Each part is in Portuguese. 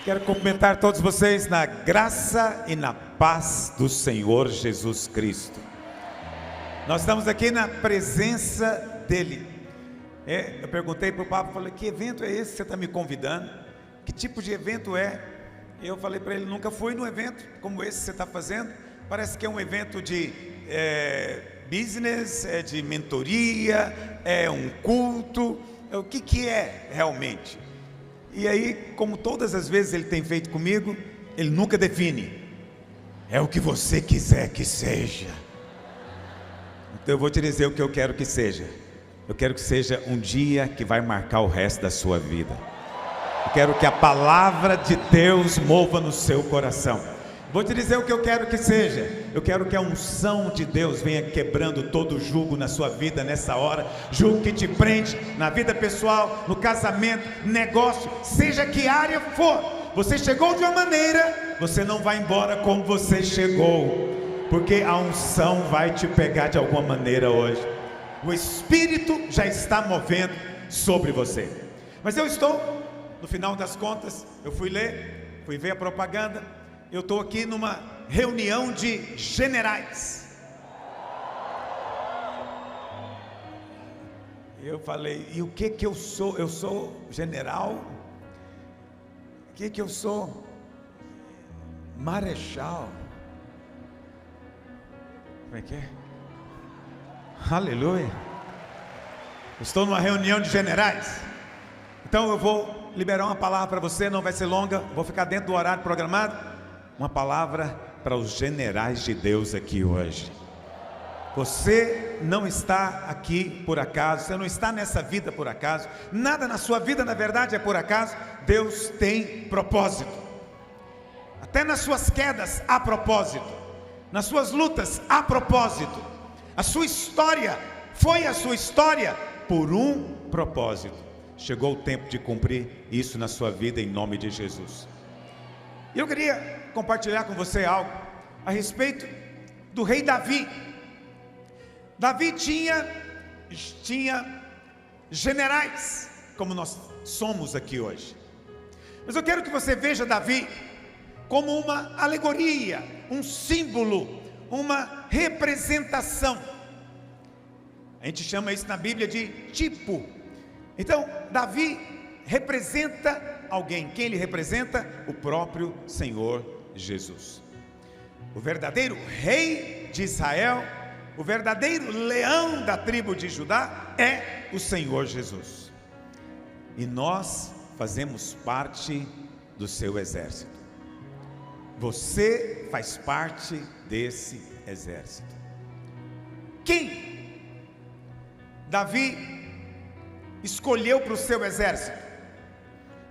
Quero cumprimentar todos vocês na graça e na paz do Senhor Jesus Cristo. Nós estamos aqui na presença dEle. Eu perguntei para o Papa, falei, que evento é esse que você está me convidando? Que tipo de evento é? Eu falei para ele, nunca fui num evento como esse que você está fazendo. Parece que é um evento de business, é de mentoria, é um culto. O que é realmente? E aí, como todas as vezes ele tem feito comigo, ele nunca define. É o que você quiser que seja. Então eu vou te dizer o que eu quero que seja. Eu quero que seja um dia que vai marcar o resto da sua vida. Eu quero que a palavra de Deus mova no seu coração. Vou te dizer o que eu quero que seja. Eu quero que a unção de Deus venha quebrando todo jugo na sua vida nessa hora. Jugo que te prende na vida pessoal, no casamento, negócio, seja que área for. Você chegou de uma maneira, você não vai embora como você chegou, porque a unção vai te pegar de alguma maneira hoje. O Espírito já está movendo sobre você. Mas eu estou, no final das contas, eu fui ver a propaganda. Eu estou aqui numa reunião de generais. Eu falei, e o que eu sou? Eu sou general? O que eu sou? Marechal. Como é que é? Aleluia. Estou numa reunião de generais. Então eu vou liberar uma palavra para você, não vai ser longa, vou ficar dentro do horário programado. Uma palavra para os generais de Deus aqui hoje. Você não está aqui por acaso, você não está nessa vida por acaso, nada na sua vida na verdade é por acaso. Deus tem propósito. Até nas suas quedas há propósito, nas suas lutas há propósito. A sua história foi a sua história por um propósito. Chegou o tempo de cumprir isso na sua vida em nome de Jesus. E eu queria compartilhar com você algo a respeito do rei Davi. Davi tinha generais, como nós somos aqui hoje. Mas eu quero que você veja Davi como uma alegoria, um símbolo, uma representação. A gente chama isso na Bíblia de tipo. Então, Davi representa alguém. Quem ele representa? O próprio Senhor Jesus. O verdadeiro rei de Israel, o verdadeiro leão da tribo de Judá é o Senhor Jesus. E nós fazemos parte do seu exército. Você faz parte desse exército. Quem Davi escolheu para o seu exército?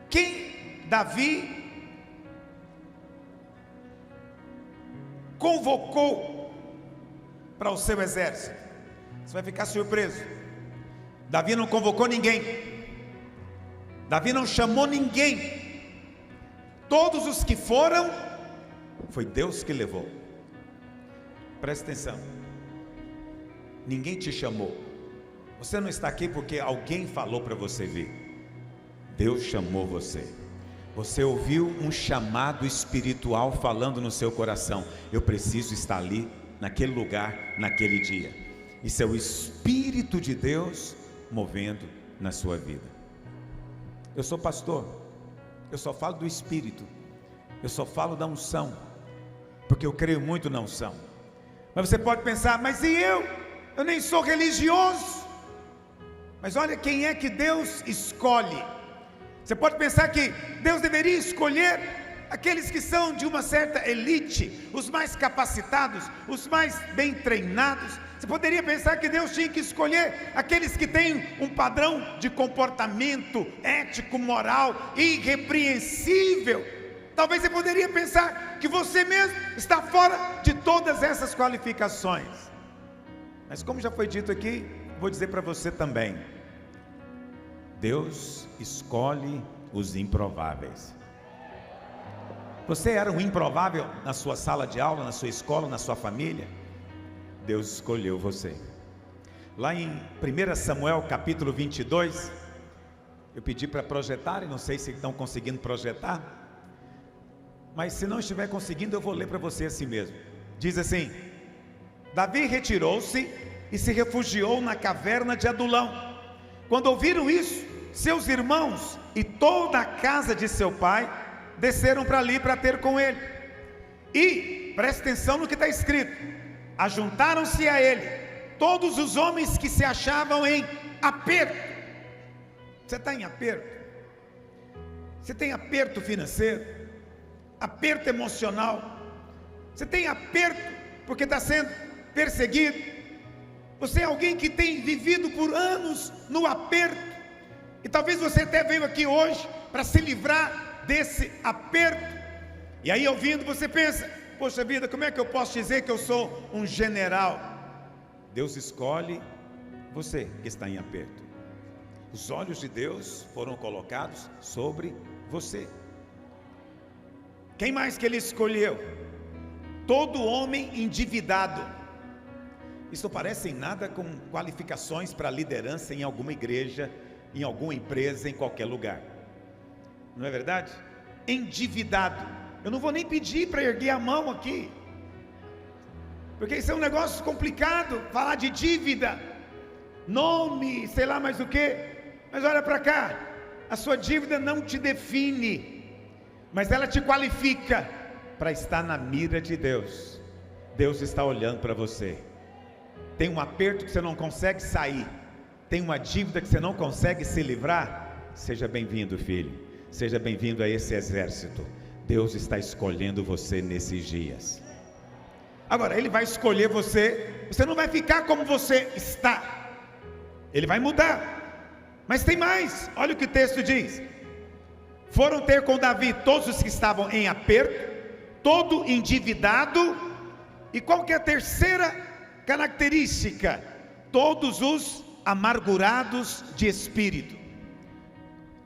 Quem Davi convocou para o seu exército? Você vai ficar surpreso. Davi não convocou ninguém. Davi não chamou ninguém. Todos os que foram, foi Deus que levou. Presta atenção. Ninguém te chamou. Você não está aqui porque alguém falou para você vir. Deus chamou você. Você ouviu um chamado espiritual falando no seu coração. Eu preciso estar ali, naquele lugar, naquele dia. Isso é o Espírito de Deus movendo na sua vida. Eu sou pastor. Eu só falo do Espírito. Eu só falo da unção, porque eu creio muito na unção. Mas você pode pensar, mas e eu? Eu nem sou religioso. Mas olha quem é que Deus escolhe. Você pode pensar que Deus deveria escolher aqueles que são de uma certa elite, os mais capacitados, os mais bem treinados. Você poderia pensar que Deus tinha que escolher aqueles que têm um padrão de comportamento ético, moral, irrepreensível. Talvez você poderia pensar que você mesmo está fora de todas essas qualificações. Mas como já foi dito aqui, vou dizer para você também. Deus escolhe os improváveis. Você era um improvável na sua sala de aula, na sua escola, na sua família? Deus escolheu você. Lá em 1 Samuel capítulo 22, eu pedi para projetar, e não sei se estão conseguindo projetar. mas se não estiver conseguindo, eu vou ler para você assim mesmo. Diz assim: Davi retirou-se e se refugiou na caverna de Adulão. Quando ouviram isso, seus irmãos e toda a casa de seu pai desceram para ali para ter com ele. E, presta atenção no que está escrito: ajuntaram-se a ele todos os homens que se achavam em aperto. Você está em aperto? Você tem aperto financeiro? Aperto emocional? Você tem aperto porque está sendo perseguido? Você é alguém que tem vivido por anos no aperto, e talvez você até veio aqui hoje para se livrar desse aperto. E aí, ouvindo, você pensa: poxa vida, como é que eu posso dizer que eu sou um general? Deus escolhe você que está em aperto. Os olhos de Deus foram colocados sobre você. Quem mais que ele escolheu? Todo homem endividado. Isso não parece em nada com qualificações para liderança em alguma igreja, em alguma empresa, em qualquer lugar. Não é verdade? Endividado. Eu não vou nem pedir para erguer a mão aqui, porque isso é um negócio complicado, falar de dívida, nome, sei lá mais o que. Mas olha para cá, a sua dívida não te define, mas ela te qualifica para estar na mira de Deus. Deus está olhando para você. Tem um aperto que você não consegue sair, tem uma dívida que você não consegue se livrar. Seja bem-vindo, filho, seja bem-vindo a esse exército. Deus está escolhendo você nesses dias. Agora, Ele vai escolher você, você não vai ficar como você está, Ele vai mudar. Mas tem mais, olha o que o texto diz: foram ter com Davi todos os que estavam em aperto, todo endividado, e qual que é a terceira característica? Todos os amargurados de espírito.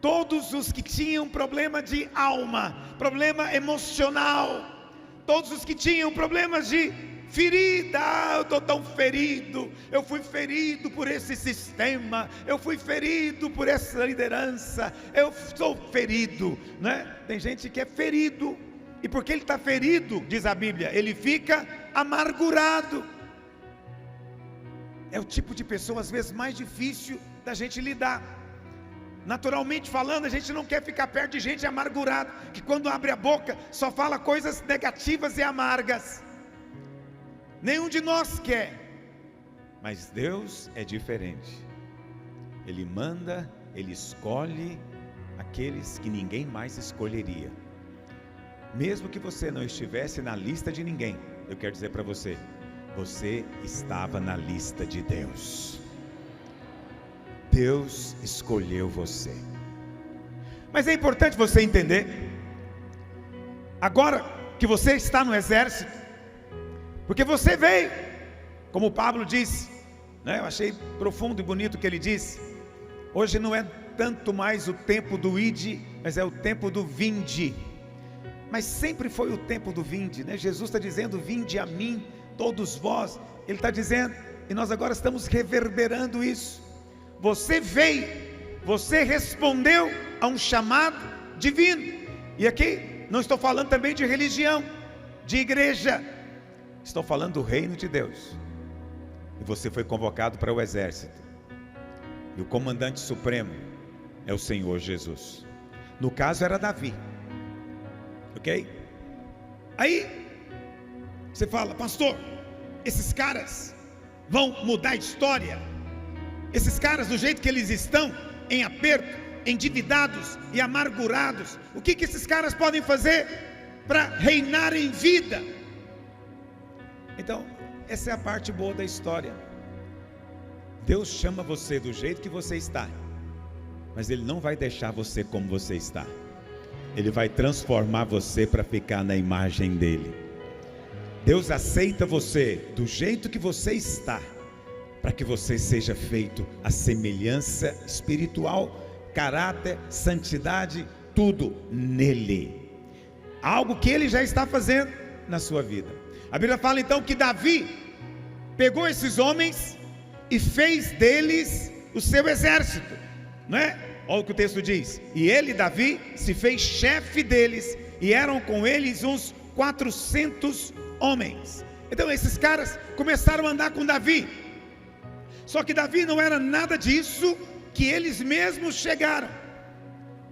Todos os que tinham problema de alma, problema emocional, todos os que tinham problemas de ferida. Eu estou tão ferido, eu fui ferido por esse sistema, eu fui ferido por essa liderança, eu sou ferido, né? Tem gente que é ferido, e porque ele está ferido, diz a Bíblia, ele fica amargurado. É o tipo de pessoa às vezes mais difícil da gente lidar. Naturalmente falando, a gente não quer ficar perto de gente amargurada, que quando abre a boca só fala coisas negativas e amargas. Nenhum de nós quer. Mas Deus é diferente. Ele manda, Ele escolhe aqueles que ninguém mais escolheria. Mesmo que você não estivesse na lista de ninguém, eu quero dizer para você, você estava na lista de Deus. Deus escolheu você. Mas é importante você entender, agora que você está no exército, porque você veio, como Pablo disse, né? Eu achei profundo e bonito o que ele disse. Hoje não é tanto mais o tempo do ide, mas é o tempo do vinde. Mas sempre foi o tempo do vinde, né? Jesus está dizendo: vinde a mim, todos vós. Ele está dizendo, e nós agora estamos reverberando isso. Você veio, você respondeu a um chamado divino. E aqui não estou falando também de religião, de igreja, estou falando do reino de Deus. E você foi convocado para o exército, e o comandante supremo é o Senhor Jesus. No caso era Davi, ok? Aí você fala: pastor, esses caras vão mudar a história? Esses caras, do jeito que eles estão, em aperto, endividados e amargurados, o que esses caras podem fazer para reinar em vida? Então, essa é a parte boa da história. Deus chama você do jeito que você está, mas Ele não vai deixar você como você está. Ele vai transformar você para ficar na imagem dEle. Deus aceita você do jeito que você está, para que você seja feito à semelhança espiritual, caráter, santidade, tudo nele. Algo que Ele já está fazendo na sua vida. A Bíblia fala então que Davi pegou esses homens e fez deles o seu exército, não é? Olha o que o texto diz: e ele, Davi, se fez chefe deles e eram com eles uns 400 homens. Então esses caras começaram a andar com Davi. Só que Davi não era nada disso que eles mesmos chegaram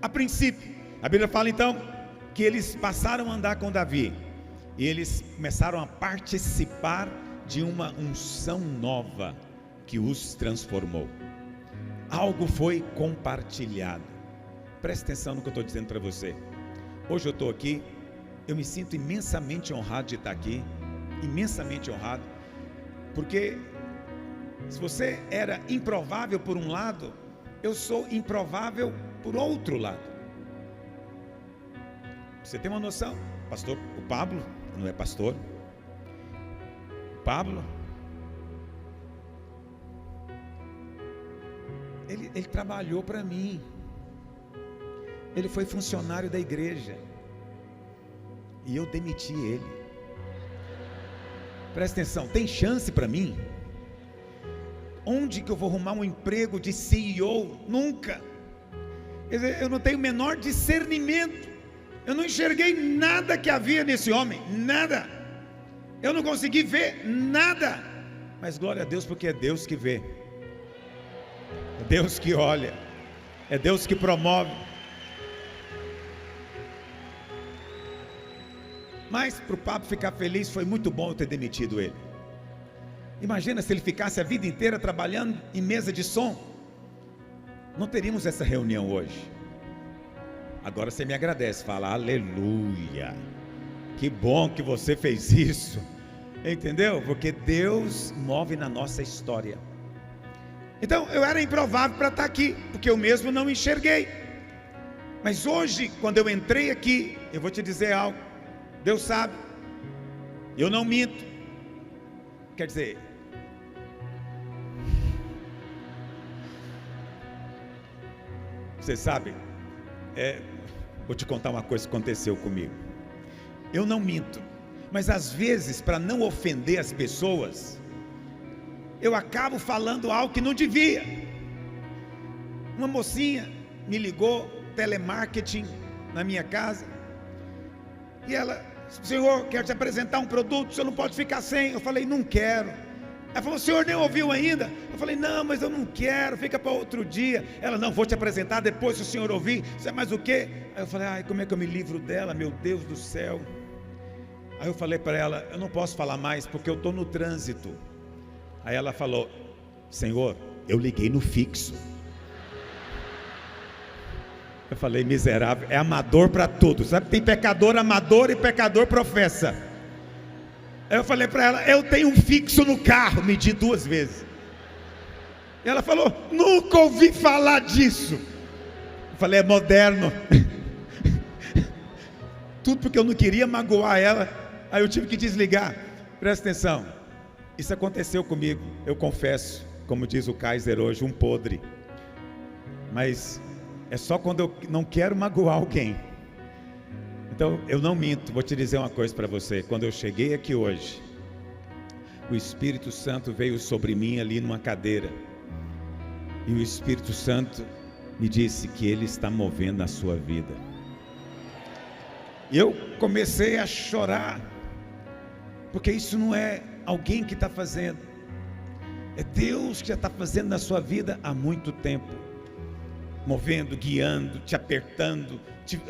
a princípio. A Bíblia fala então que eles passaram a andar com Davi, e eles começaram a participar de uma unção nova que os transformou. Algo foi compartilhado. Preste atenção no que eu estou dizendo para você. Hoje eu estou aqui, eu me sinto imensamente honrado de estar aqui, imensamente honrado, porque se você era improvável por um lado, eu sou improvável por outro lado. Você tem uma noção? Pastor, o Pablo não é pastor. O Pablo, ele trabalhou para mim. Ele foi funcionário da igreja e eu demiti ele. Presta atenção, tem chance para mim? Onde que eu vou arrumar um emprego de CEO? Nunca. Quer dizer, eu não tenho o menor discernimento. Eu não enxerguei nada que havia nesse homem, nada. Eu não consegui ver nada. Mas glória a Deus, porque é Deus que vê, é Deus que olha, é Deus que promove. Mas para o Pablo ficar feliz, foi muito bom eu ter demitido ele. Imagina se ele ficasse a vida inteira trabalhando em mesa de som. Não teríamos essa reunião hoje. Agora você me agradece, fala aleluia, que bom que você fez isso, entendeu? Porque Deus move na nossa história. Então eu era improvável para estar aqui, porque eu mesmo não enxerguei. Mas hoje, quando eu entrei aqui, eu vou te dizer algo, Deus sabe, eu não minto. Quer dizer, você sabe, vou te contar uma coisa que aconteceu comigo. Eu não minto, mas às vezes, para não ofender as pessoas, eu acabo falando algo que não devia. Uma mocinha me ligou, telemarketing, na minha casa, e ela: senhor, quero te apresentar um produto, o senhor não pode ficar sem. Eu falei: não quero. Ela falou: o senhor nem ouviu ainda? Eu falei: não, mas eu não quero, fica para outro dia. Ela: não, vou te apresentar depois, se o senhor ouvir. Você é mais o quê? Aí eu falei: ai, como é que eu me livro dela, meu Deus do céu. Aí eu falei para ela: eu não posso falar mais, porque eu estou no trânsito. Aí ela falou: senhor, eu liguei no fixo. Eu falei: miserável, é amador para tudo, sabe? Tem pecador amador e pecador professa. Aí eu falei para ela: eu tenho um fixo no carro, medi 2 vezes. E ela falou: nunca ouvi falar disso. Eu falei: é moderno. Tudo porque eu não queria magoar ela, aí eu tive que desligar. Presta atenção, isso aconteceu comigo, eu confesso, como diz o Kaiser hoje, um podre. Mas é só quando eu não quero magoar alguém. Então eu não minto. Vou te dizer uma coisa para você. Quando eu cheguei aqui hoje, o Espírito Santo veio sobre mim ali numa cadeira, e o Espírito Santo me disse que Ele está movendo a sua vida. E eu comecei a chorar, porque isso não é alguém que está fazendo, é Deus que já está fazendo na sua vida há muito tempo, movendo, guiando, te apertando, te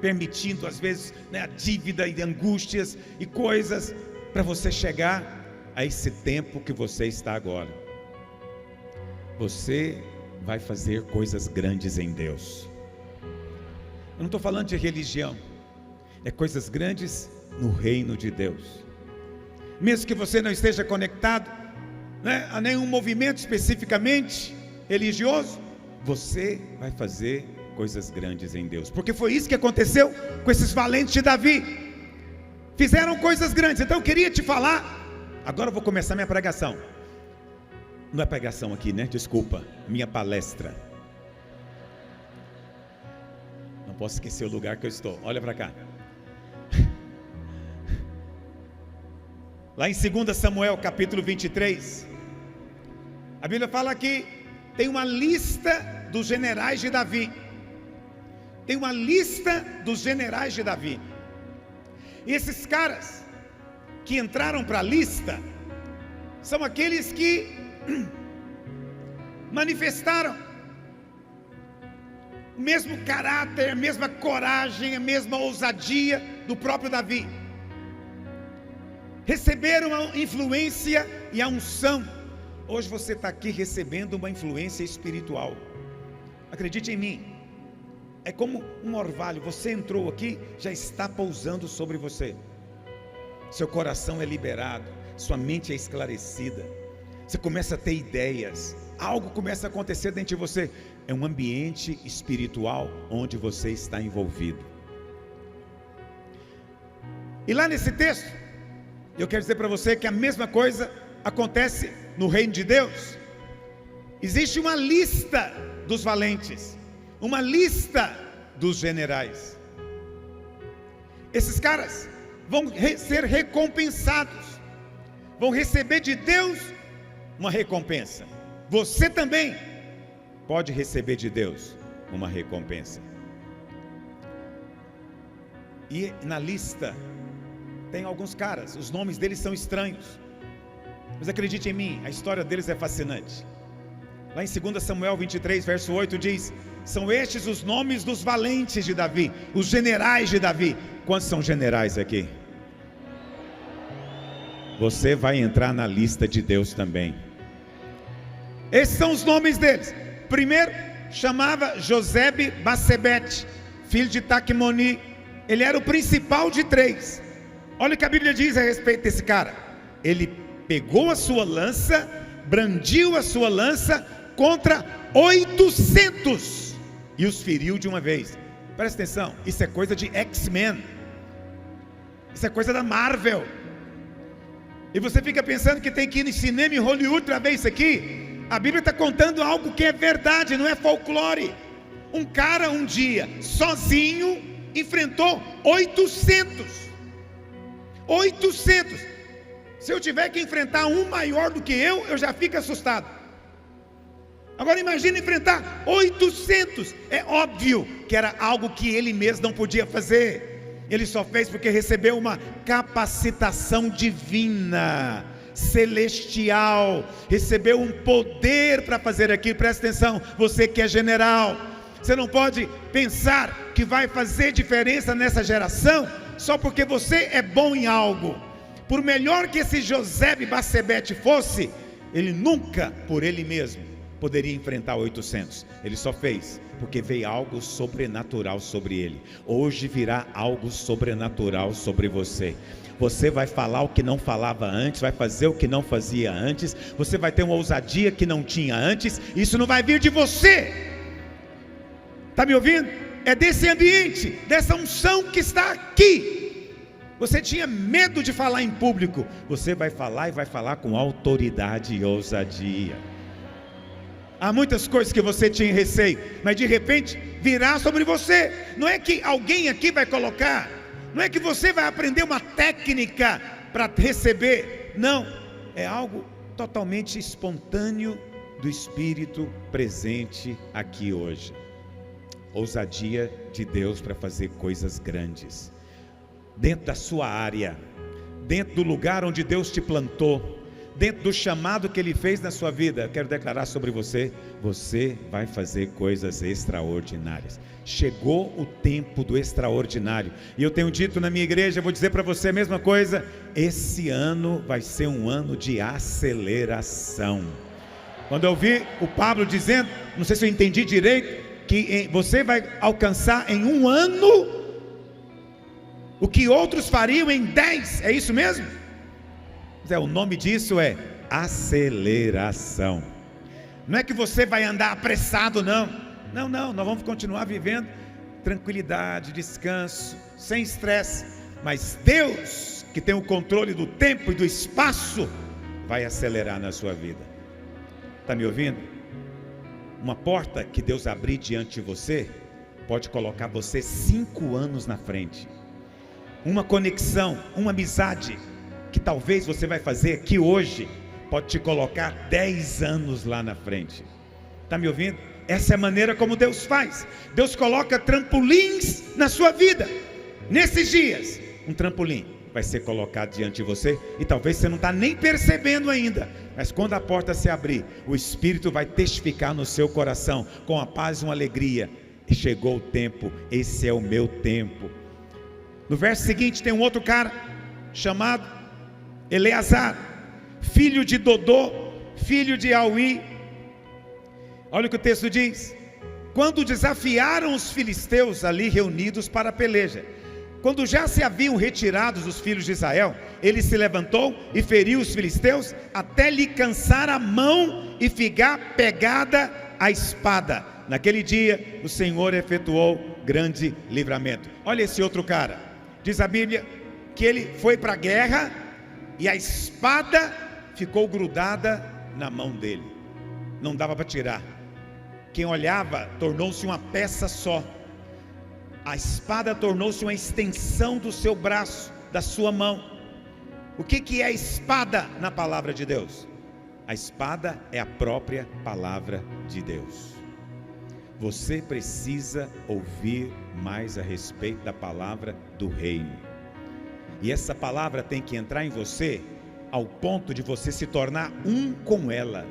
permitindo às vezes, a dívida e angústias e coisas, para você chegar a esse tempo que você está agora. Você vai fazer coisas grandes em Deus. Eu não estou falando de religião, é coisas grandes no reino de Deus. Mesmo que você não esteja conectado, a nenhum movimento especificamente religioso, você vai fazer coisas grandes em Deus, porque foi isso que aconteceu com esses valentes de Davi. Fizeram coisas grandes. Então eu queria te falar. Agora eu vou começar minha pregação. Não é pregação aqui, né? Desculpa, minha palestra. Não posso esquecer o lugar que eu estou. Olha para cá. Lá em 2 Samuel capítulo 23, a Bíblia fala que tem uma lista dos generais de Davi. Tem uma lista dos generais de Davi. E esses caras que entraram para a lista são aqueles que manifestaram o mesmo caráter, a mesma coragem, a mesma ousadia do próprio Davi. Receberam a influência e a unção. Hoje você está aqui recebendo uma influência espiritual. Acredite em mim. É como um orvalho. Você entrou aqui, já está pousando sobre você. Seu coração é liberado, sua mente é esclarecida. Você começa a ter ideias. Algo começa a acontecer dentro de você. É um ambiente espiritual onde você está envolvido. E lá nesse texto, eu quero dizer para você que a mesma coisa acontece no reino de Deus. Existe uma lista dos valentes, uma lista dos generais. Esses caras vão ser recompensados, vão receber de Deus uma recompensa. Você também pode receber de Deus uma recompensa. E na lista tem alguns caras, os nomes deles são estranhos, mas acredite em mim, a história deles é fascinante. Lá em 2 Samuel 23, verso 8 diz: são estes os nomes dos valentes de Davi, os generais de Davi. Quantos são generais aqui? Você vai entrar na lista de Deus também. Esses são os nomes deles. Primeiro, chamava Josebe-Basebete, filho de Taquimoni. Ele era o principal de 3. Olha o que a Bíblia diz a respeito desse cara. Ele pegou a sua lança, brandiu a sua lança contra 800 e os feriu de uma vez. Presta atenção, isso é coisa de X-Men, isso é coisa da Marvel. E você fica pensando que tem que ir no cinema em Hollywood para ver isso aqui. A Bíblia está contando algo que é verdade, não é folclore. Um cara um dia, sozinho, enfrentou 800. Se eu tiver que enfrentar um maior do que eu já fico assustado. Agora imagine enfrentar 800. É óbvio que era algo que ele mesmo não podia fazer. Ele só fez porque recebeu uma capacitação divina, celestial. Recebeu um poder para fazer aquilo. Presta atenção, você que é general, você não pode pensar que vai fazer diferença nessa geração só porque você é bom em algo. Por melhor que esse Josebe-Basebete fosse, ele nunca, por ele mesmo, poderia enfrentar 800. Ele só fez porque veio algo sobrenatural sobre ele. Hoje virá algo sobrenatural sobre você. Você vai falar o que não falava antes, vai fazer o que não fazia antes, você vai ter uma ousadia que não tinha antes. Isso não vai vir de você. Está me ouvindo? É desse ambiente, dessa unção que está aqui. Você tinha medo de falar em público, você vai falar e vai falar com autoridade e ousadia. Há muitas coisas que você tinha receio, mas de repente virá sobre você. Não é que alguém aqui vai colocar, não é que você vai aprender uma técnica para receber, não, é algo totalmente espontâneo do Espírito presente aqui hoje. Ousadia de Deus para fazer coisas grandes, dentro da sua área, dentro do lugar onde Deus te plantou, dentro do chamado que Ele fez na sua vida. Eu quero declarar sobre você: você vai fazer coisas extraordinárias. Chegou o tempo do extraordinário, e eu tenho dito na minha igreja, vou dizer para você a mesma coisa: esse ano vai ser um ano de aceleração. Quando eu vi o Pablo dizendo, não sei se eu entendi direito, que você vai alcançar em um ano o que outros fariam em 10, é isso mesmo? O nome disso é aceleração. Não é que você vai andar apressado, não, nós vamos continuar vivendo tranquilidade, descanso, sem estresse, mas Deus, que tem o controle do tempo e do espaço, vai acelerar na sua vida. Está me ouvindo? Uma porta que Deus abrir diante de você, pode colocar você 5 anos na frente. Uma conexão, uma amizade, que talvez você vai fazer aqui hoje, pode te colocar 10 anos lá na frente. Está me ouvindo? Essa é a maneira como Deus faz. Deus coloca trampolins na sua vida. Nesses dias, um trampolim vai ser colocado diante de você, e talvez você não está nem percebendo ainda, mas quando a porta se abrir, o Espírito vai testificar no seu coração, com a paz e uma alegria: chegou o tempo, esse é o meu tempo. No verso seguinte tem um outro cara, chamado Eleazar, filho de Dodô, filho de Auí. Olha o que o texto diz: quando desafiaram os filisteus ali reunidos para a peleja, quando já se haviam retirado os filhos de Israel, ele se levantou e feriu os filisteus até lhe cansar a mão e ficar pegada a espada. Naquele dia o Senhor efetuou grande livramento. Olha esse outro cara, diz a Bíblia que ele foi para a guerra e a espada ficou grudada na mão dele, não dava para tirar. Quem olhava tornou-se uma peça só. A espada tornou-se uma extensão do seu braço, da sua mão. O que é a espada na palavra de Deus? A espada é a própria palavra de Deus. Você precisa ouvir mais a respeito da palavra do reino. E essa palavra tem que entrar em você ao ponto de você se tornar um com ela.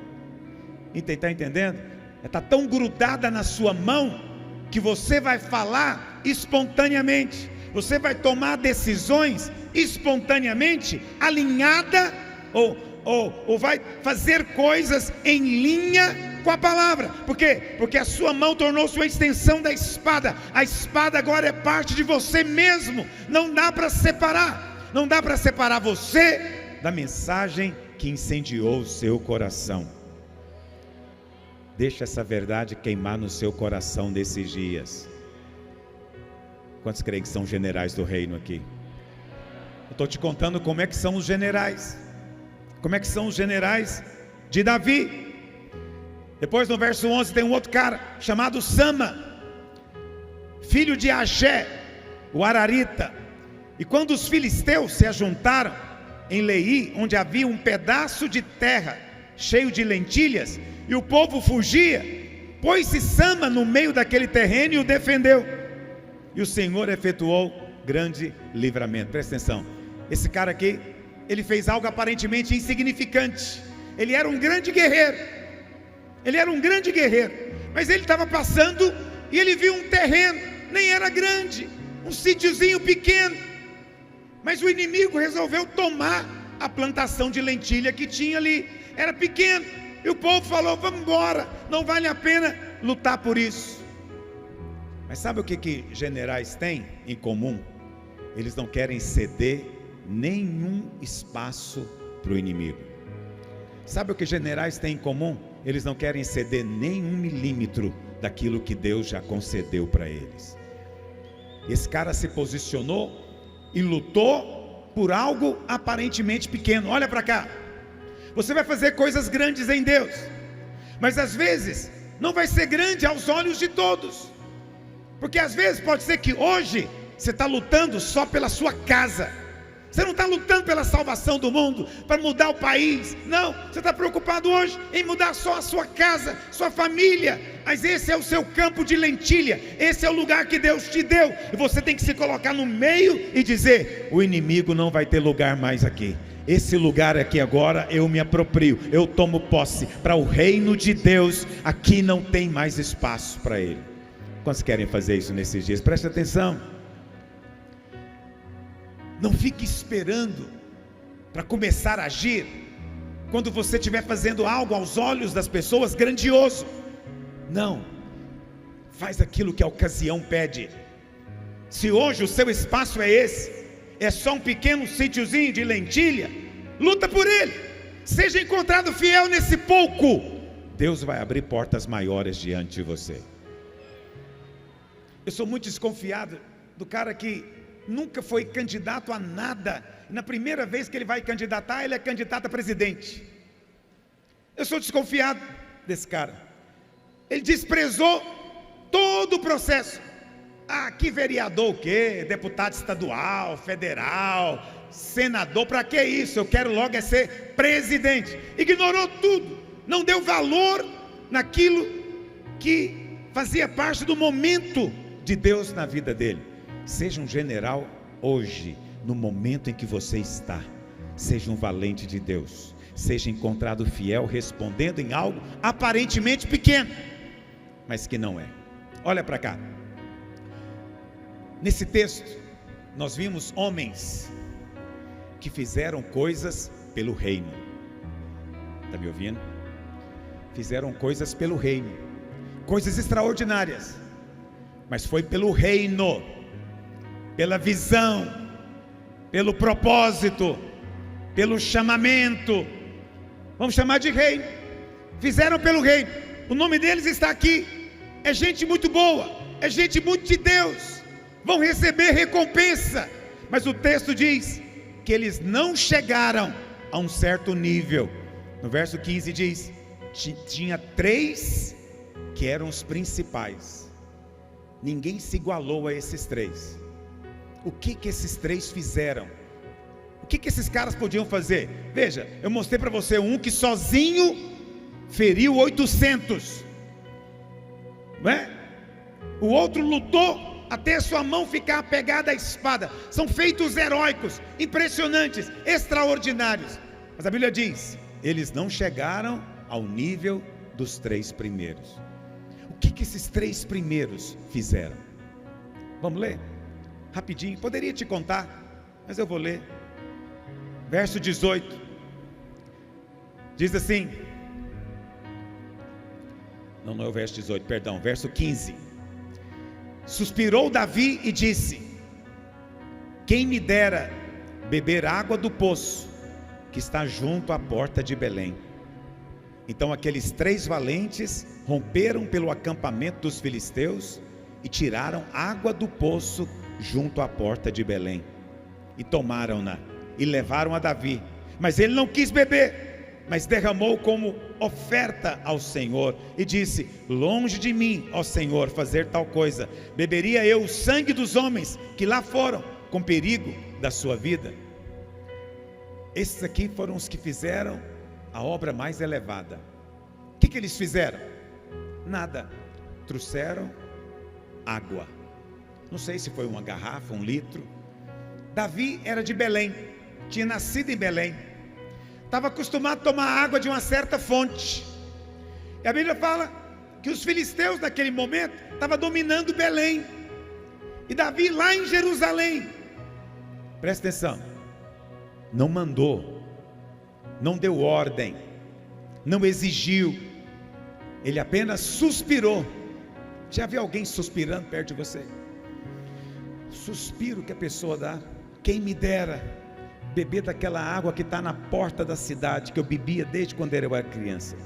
Está entendendo? Está tão grudada na sua mão que você vai falar espontaneamente, você vai tomar decisões espontaneamente, alinhada, ou vai fazer coisas em linha com a palavra. Por quê? Porque a sua mão tornou-se uma extensão da espada. A espada agora é parte de você mesmo. Não dá para separar. Não dá para separar você da mensagem que incendiou o seu coração. Deixa essa verdade queimar no seu coração nesses dias. Quantos creem que são generais do reino aqui? Eu estou te contando como é que são os generais. Como é que são os generais de Davi. Depois no verso 11 tem um outro cara chamado Sama, filho de Agé, o Ararita. E quando os filisteus se ajuntaram em Leí, onde havia um pedaço de terra cheio de lentilhas, e o povo fugia, pôs-se Sama no meio daquele terreno e o defendeu. E o Senhor efetuou grande livramento. Presta atenção, esse cara aqui, ele fez algo aparentemente insignificante. Ele era um grande guerreiro, mas ele estava passando e ele viu um terreno, nem era grande, um sítiozinho pequeno, mas o inimigo resolveu tomar a plantação de lentilha que tinha ali. Era pequeno, e o povo falou: vamos embora, não vale a pena lutar por isso. Mas sabe o que generais têm em comum? Eles não querem ceder nenhum espaço para o inimigo. Sabe o que generais têm em comum? Eles não querem ceder nem 1 milímetro daquilo que Deus já concedeu para eles. Esse cara se posicionou e lutou por algo aparentemente pequeno. Olha para cá, você vai fazer coisas grandes em Deus, mas às vezes não vai ser grande aos olhos de todos, porque às vezes pode ser que hoje você está lutando só pela sua casa. Você não está lutando pela salvação do mundo, para mudar o país. Não, você está preocupado hoje em mudar só a sua casa, sua família. Mas esse é o seu campo de lentilha. Esse é o lugar que Deus te deu. E você tem que se colocar no meio e dizer: o inimigo não vai ter lugar mais aqui. Esse lugar aqui agora eu me aproprio, eu tomo posse. Para o reino de Deus, aqui não tem mais espaço para ele. Quantos querem fazer isso nesses dias? Preste atenção. Não fique esperando para começar a agir quando você estiver fazendo algo aos olhos das pessoas grandioso. Não, faz aquilo que a ocasião pede. Se hoje o seu espaço é esse, é só um pequeno sítiozinho de lentilha, luta por ele. Seja encontrado fiel nesse pouco, Deus vai abrir portas maiores diante de você. Eu sou muito desconfiado do cara que nunca foi candidato a nada, na primeira vez que ele vai candidatar, ele é candidato a presidente. Eu sou desconfiado desse cara. Ele desprezou todo o processo. Que vereador o quê? Deputado estadual, federal, senador, para que isso? Eu quero logo é ser presidente. Ignorou tudo, não deu valor naquilo que fazia parte do momento de Deus na vida dele. Seja um general hoje, no momento em que você está, seja um valente de Deus, seja encontrado fiel, respondendo em algo aparentemente pequeno, mas que não é. Olha para cá. Nesse texto, nós vimos homens que fizeram coisas pelo reino. Está me ouvindo? Fizeram coisas pelo reino, coisas extraordinárias, mas foi pelo reino, pela visão, pelo propósito, pelo chamamento, vamos chamar de reino. Fizeram pelo reino, o nome deles está aqui. É gente muito boa, é gente muito de Deus, vão receber recompensa, mas o texto diz que eles não chegaram a um certo nível. No verso 15 diz: tinha 3 que eram os principais, ninguém se igualou a esses 3. O que esses 3 fizeram? O que esses caras podiam fazer? Veja, eu mostrei para você um que sozinho feriu 800, não é? O outro lutou até sua mão ficar apegada à espada. São feitos heróicos, impressionantes, extraordinários. Mas a Bíblia diz: eles não chegaram ao nível dos 3 primeiros. O que esses 3 primeiros fizeram? Vamos ler? Rapidinho, poderia te contar, mas eu vou ler. Verso 18, diz assim, não é o verso 18, perdão, verso 15. Suspirou Davi e disse: quem me dera beber água do poço que está junto à porta de Belém. Então aqueles 3 valentes romperam pelo acampamento dos filisteus e tiraram água do poço junto à porta de Belém, e tomaram-na e levaram a Davi, mas ele não quis beber, mas derramou como oferta ao Senhor, e disse: longe de mim, ó Senhor, fazer tal coisa. Beberia eu o sangue dos homens que lá foram, com perigo da sua vida? Esses aqui foram os que fizeram a obra mais elevada. O que eles fizeram? Nada. Trouxeram água, não sei se foi uma garrafa, 1 litro. Davi era de Belém, tinha nascido em Belém, estava acostumado a tomar água de uma certa fonte. E a Bíblia fala que os filisteus naquele momento estavam dominando Belém, e Davi lá em Jerusalém, presta atenção, não mandou, não deu ordem, não exigiu, ele apenas suspirou. Já viu alguém suspirando perto de você? Suspiro que a pessoa dá: quem me dera beber daquela água que está na porta da cidade, que eu bebia desde quando eu era criança.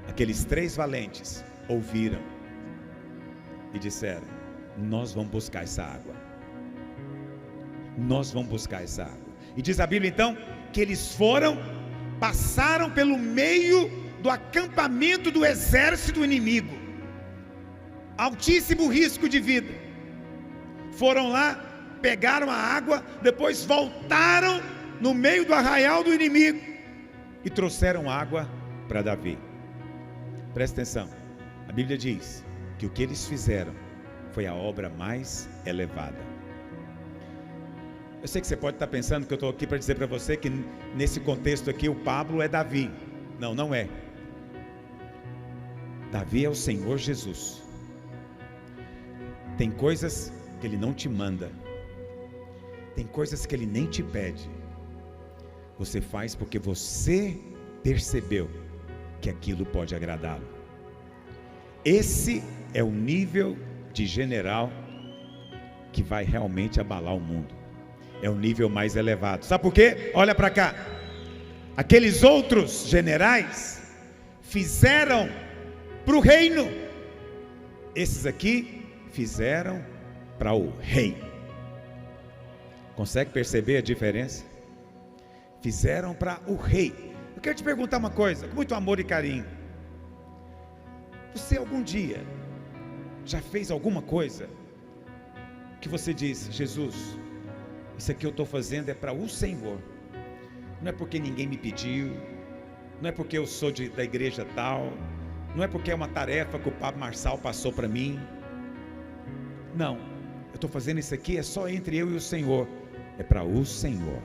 Aqueles 3 valentes ouviram e disseram: nós vamos buscar essa água, nós vamos buscar essa água. E diz a Bíblia então que eles foram, passaram pelo meio do acampamento do exército inimigo, altíssimo risco de vida. Foram lá, pegaram a água, depois voltaram no meio do arraial do inimigo e trouxeram água para Davi. Presta atenção, a Bíblia diz que o que eles fizeram foi a obra mais elevada. Eu sei que você pode estar pensando que eu estou aqui para dizer para você que nesse contexto aqui o Pablo é Davi. Não, não é. Davi é o Senhor Jesus. Tem coisas que Ele não te manda, tem coisas que Ele nem te pede, você faz porque você percebeu que aquilo pode agradá-lo. Esse é o nível de general que vai realmente abalar o mundo, é o nível mais elevado. Sabe por quê? Olha para cá, aqueles outros generais fizeram para o reino, esses aqui fizeram para o rei. Consegue perceber a diferença? Fizeram para o rei. Eu quero te perguntar uma coisa, com muito amor e carinho: você algum dia já fez alguma coisa que você diz: Jesus, isso aqui eu estou fazendo é para o Senhor, não é porque ninguém me pediu, não é porque eu sou da igreja tal, não é porque é uma tarefa que o Pablo Marçal passou para mim, não, eu estou fazendo isso aqui é só entre eu e o Senhor, é para o Senhor.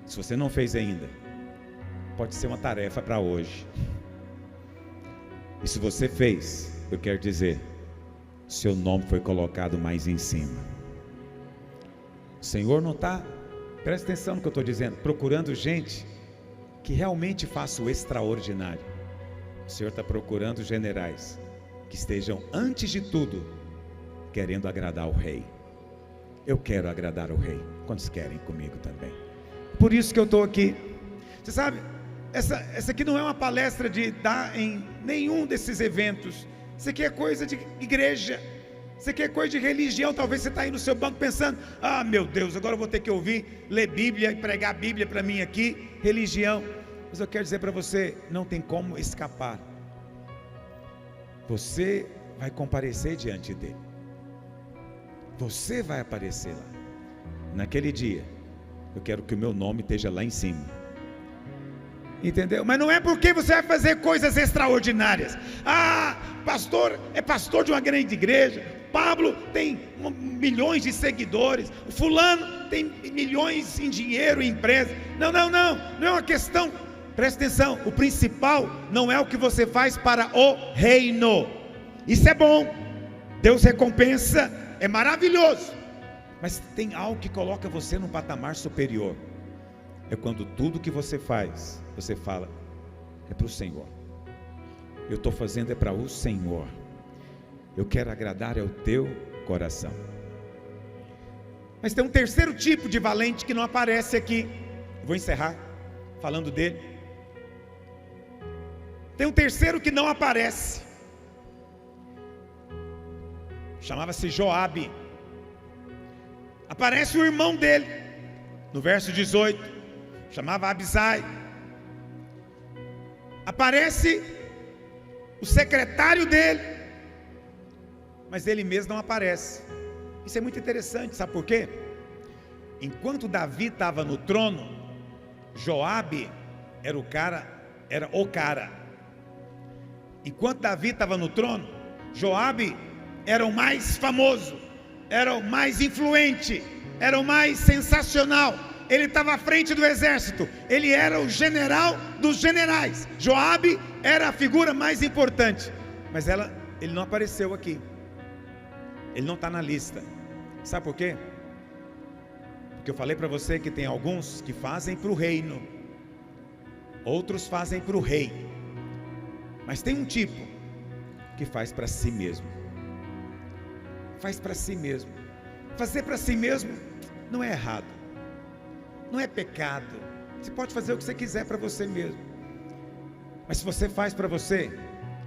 Se você não fez ainda, pode ser uma tarefa para hoje. E se você fez, eu quero dizer, seu nome foi colocado mais em cima. O Senhor não está, presta atenção no que eu estou dizendo, procurando gente que realmente faça o extraordinário. O Senhor está procurando generais que estejam, antes de tudo, querendo agradar o rei. Eu quero agradar o rei. Quantos querem comigo também? Por isso que eu estou aqui. Você sabe, essa aqui não é uma palestra de dar em nenhum desses eventos. Isso aqui é coisa de igreja. Isso aqui é coisa de religião. Talvez você está aí no seu banco pensando: ah, meu Deus, agora eu vou ter que ouvir, ler Bíblia e pregar a Bíblia para mim aqui. Religião. Mas eu quero dizer para você, não tem como escapar. Você vai comparecer diante dele. Você vai aparecer lá. Naquele dia, eu quero que o meu nome esteja lá em cima. Entendeu? Mas não é porque você vai fazer coisas extraordinárias. Ah, pastor é pastor de uma grande igreja. Pablo tem milhões de seguidores. O fulano tem milhões em dinheiro, em empresa. Não é uma questão. Presta atenção, o principal não é o que você faz para o reino. Isso é bom, Deus recompensa, é maravilhoso. Mas tem algo que coloca você num patamar superior. É quando tudo que você faz, você fala, é para o Senhor. Eu estou fazendo é para o Senhor. Eu quero agradar ao teu coração. Mas tem um terceiro tipo de valente que não aparece aqui. Vou encerrar falando dele. Tem um terceiro que não aparece. Chamava-se Joabe. Aparece o irmão dele no verso 18. Chamava Abisai. Aparece o secretário dele, mas ele mesmo não aparece. Isso é muito interessante, sabe por quê? Enquanto Davi estava no trono, Joabe era o cara. Enquanto Davi estava no trono, Joabe era o mais famoso, era o mais influente, era o mais sensacional. Ele estava à frente do exército, ele era o general dos generais. Joabe era a figura mais importante, mas ele não apareceu aqui. Ele não está na lista. Sabe por quê? Porque eu falei para você que tem alguns que fazem para o reino, outros fazem para o rei, mas tem um tipo que faz para si mesmo. Faz para si mesmo. Fazer para si mesmo não é errado, não é pecado. Você pode fazer o que você quiser para você mesmo. Mas se você faz para você,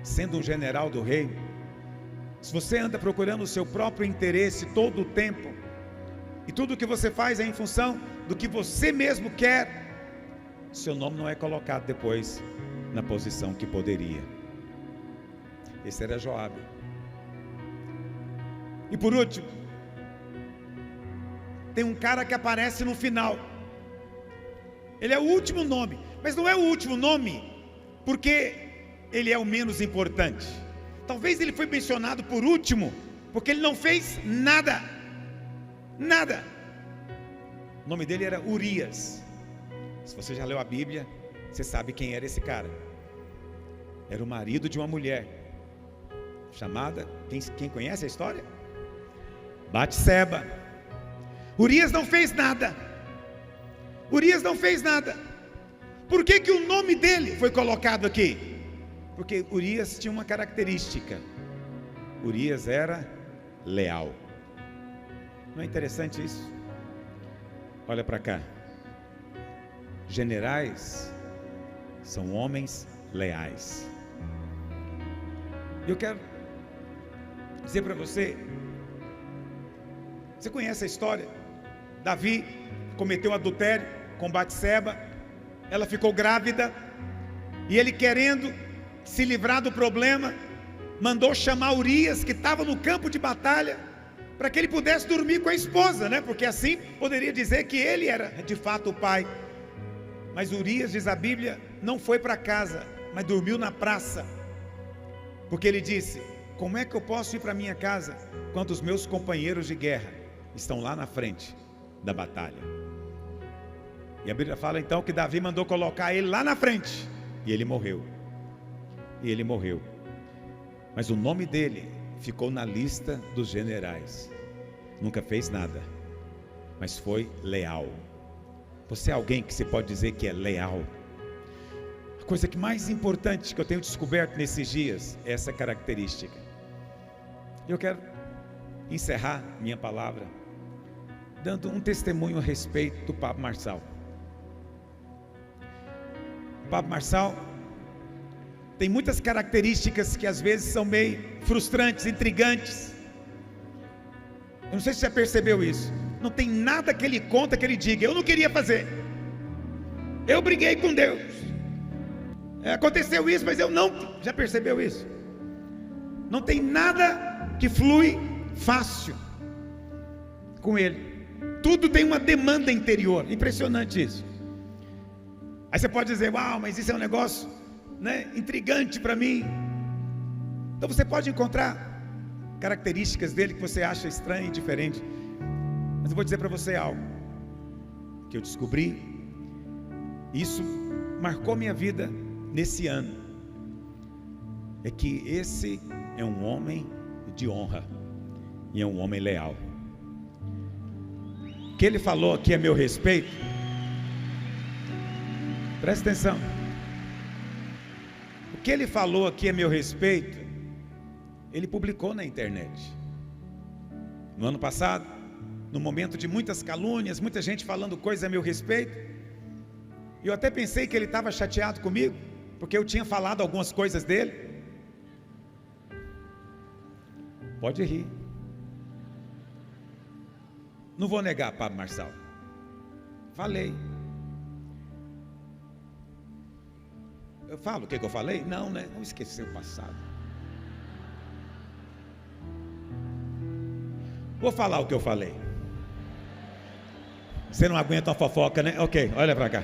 sendo um general do rei, se você anda procurando o seu próprio interesse todo o tempo, e tudo o que você faz é em função do que você mesmo quer, seu nome não é colocado depois na posição que poderia. Esse era Joabe. E por último, tem um cara que aparece no final. Ele é o último nome, mas não é o último nome porque ele é o menos importante. Talvez ele foi mencionado por último porque ele não fez nada. O nome dele era Urias. Se você já leu a Bíblia, você sabe quem era esse cara. Era o marido de uma mulher chamada, quem conhece a história? Batseba. Urias não fez nada. Por que o nome dele foi colocado aqui? Porque Urias tinha uma característica. Urias era leal. Não é interessante isso? Olha para cá. Generais são homens leais. Eu quero dizer para você, você conhece a história? Davi cometeu adultério com Batseba, ela ficou grávida, e ele, querendo se livrar do problema, mandou chamar Urias, que estava no campo de batalha, para que ele pudesse dormir com a esposa, né? Porque assim poderia dizer que ele era de fato o pai. Mas Urias, diz a Bíblia, não foi para casa, mas dormiu na praça, porque ele disse: como é que eu posso ir para minha casa quando os meus companheiros de guerra estão lá na frente da batalha. E a Bíblia fala então que Davi mandou colocar ele lá na frente. E ele morreu. E ele morreu. Mas o nome dele ficou na lista dos generais. Nunca fez nada, mas foi leal. Você é alguém que você pode dizer que é leal? A coisa que mais importante que eu tenho descoberto nesses dias é essa característica. Eu quero encerrar minha palavra dando um testemunho a respeito do Pablo Marçal. O Pablo Marçal tem muitas características que às vezes são meio frustrantes, intrigantes. Eu não sei se você já percebeu isso. Não tem nada que ele conta que ele diga: eu não queria fazer, eu briguei com Deus, aconteceu isso, mas eu não. Já percebeu isso? Não tem nada que flui fácil com ele. Tudo tem uma demanda interior. Impressionante isso. Aí você pode dizer: uau, mas isso é um negócio, né, intrigante para mim. Então você pode encontrar características dele que você acha estranho e diferente. Mas eu vou dizer para você algo que eu descobri. Isso marcou minha vida nesse ano. É que esse é um homem de honra e é um homem leal. O que ele falou aqui a meu respeito, presta atenção. O que ele falou aqui a meu respeito, ele publicou na internet. No ano passado, no momento de muitas calúnias, muita gente falando coisas a meu respeito, eu até pensei que ele estava chateado comigo, porque eu tinha falado algumas coisas dele. Pode rir. Não vou negar, Pablo Marçal. Falei. Eu falo o que eu falei? Não, né? Não esqueci o passado. Vou falar o que eu falei. Você não aguenta uma fofoca, né? Ok, olha para cá.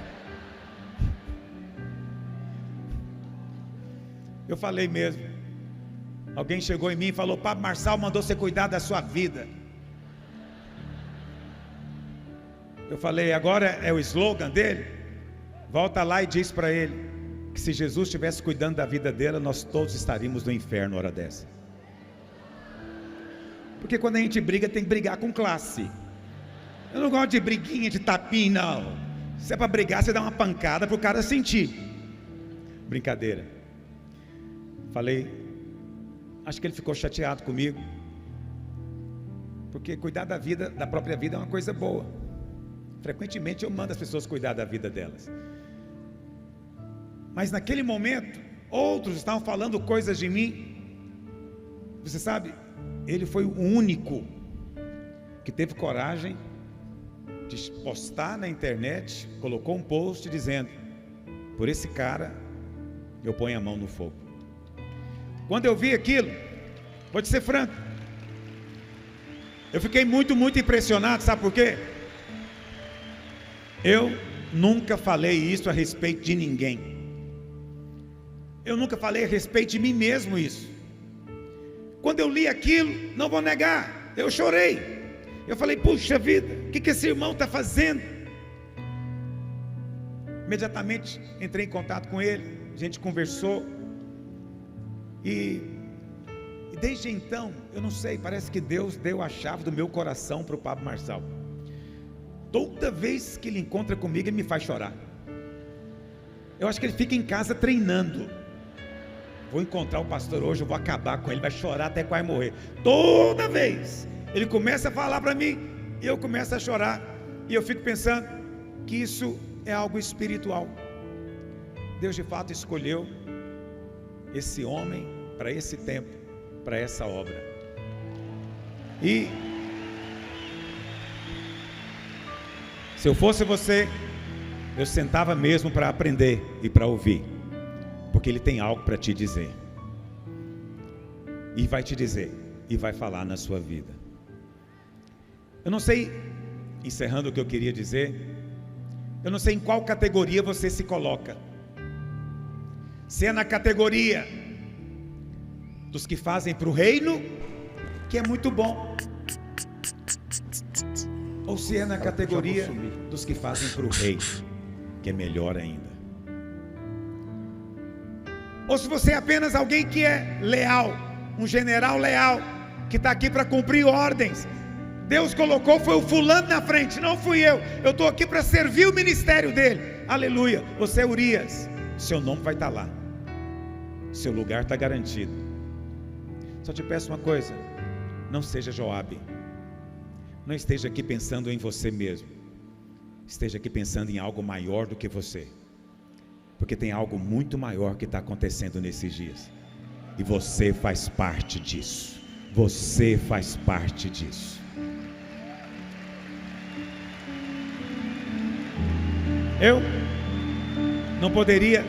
Eu falei mesmo. Alguém chegou em mim e falou: Pablo Marçal mandou você cuidar da sua vida. Eu falei: agora é o slogan dele? Volta lá e diz para ele que se Jesus estivesse cuidando da vida dele, nós todos estaríamos no inferno hora dessa. Porque quando a gente briga, tem que brigar com classe. Eu não gosto de briguinha, de tapinha, não. Se é para brigar, você dá uma pancada para o cara sentir. Brincadeira. Falei, acho que ele ficou chateado comigo, porque cuidar da vida, da própria vida, é uma coisa boa. Frequentemente eu mando as pessoas cuidar da vida delas. Mas naquele momento, outros estavam falando coisas de mim. Você sabe, ele foi o único que teve coragem de postar na internet, colocou um post dizendo: por esse cara eu ponho a mão no fogo. Quando eu vi aquilo, vou te ser franco, eu fiquei muito impressionado. Sabe por quê? Eu nunca falei isso a respeito de ninguém. Eu nunca falei a respeito de mim mesmo isso. Quando eu li aquilo, não vou negar, eu chorei. Eu falei: puxa vida, o que esse irmão está fazendo? Imediatamente entrei em contato com ele, a gente conversou. E desde então, eu não sei, parece que Deus deu a chave do meu coração para o Pablo Marçal. Toda vez que ele encontra comigo, ele me faz chorar. Eu acho que ele fica em casa treinando. Vou encontrar o pastor hoje, eu vou acabar com ele, vai chorar até quase morrer. Toda vez ele começa a falar para mim, eu começo a chorar. E eu fico pensando que isso é algo espiritual. Deus de fato escolheu esse homem para esse tempo, para essa obra. E se eu fosse você, eu sentava mesmo para aprender e para ouvir, porque ele tem algo para te dizer, e vai te dizer, e vai falar na sua vida. Eu não sei, encerrando o que eu queria dizer, eu não sei em qual categoria você se coloca. Se é na categoria dos que fazem para o reino, que é muito bom, ou se é na categoria dos que fazem para o rei, que é melhor ainda. Ou se você é apenas alguém que é leal, um general leal, que está aqui para cumprir ordens. Deus colocou, foi o fulano na frente, não fui eu estou aqui para servir o ministério dele, aleluia. Você é Urias, seu nome vai estar lá, seu lugar está garantido. Só te peço uma coisa, não seja Joabe, não esteja aqui pensando em você mesmo, esteja aqui pensando em algo maior do que você, porque tem algo muito maior que está acontecendo nesses dias, e você faz parte disso, você faz parte disso. Eu não poderia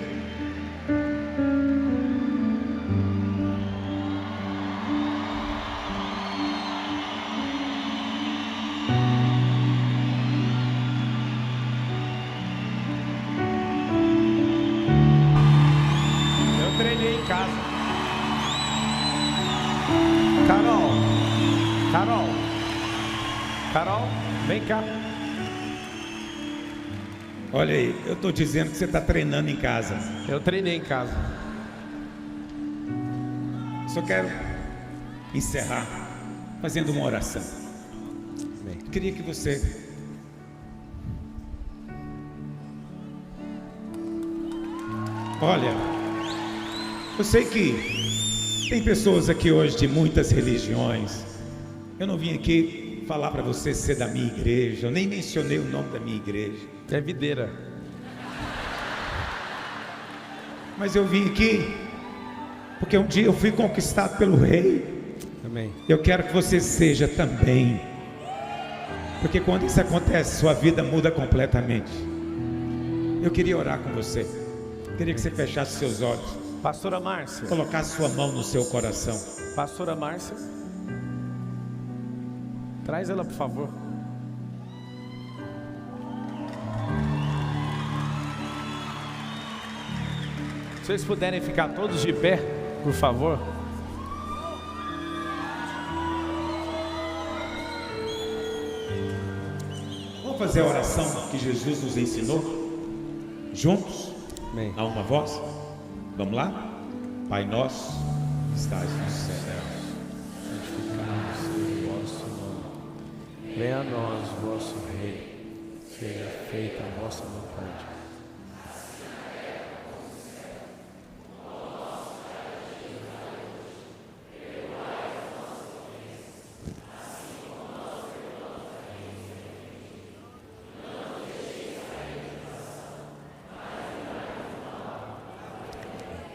Carol, vem cá. Olha aí, eu estou dizendo que você está treinando em casa. Eu treinei em casa. Só quero encerrar fazendo uma oração. Eu queria que você olha, eu sei que tem pessoas aqui hoje de muitas religiões. Eu não vim aqui falar para você ser da minha igreja, eu nem mencionei o nome da minha igreja. É videira. Mas eu vim aqui porque um dia eu fui conquistado pelo rei. Amém. Eu quero que você seja também, porque quando isso acontece, sua vida muda completamente. Eu queria orar com você. Eu queria que você fechasse seus olhos. Pastora Márcia. Colocasse sua mão no seu coração. Pastora Márcia, traz ela, por favor. Se vocês puderem ficar todos de pé, por favor. Vamos fazer a oração que Jesus nos ensinou? Juntos? Amém. A uma voz? Vamos lá? Pai nosso, que estás no céu, santificado seja o vosso nome. Venha a nós o vosso reino. Seja feita a vossa vontade.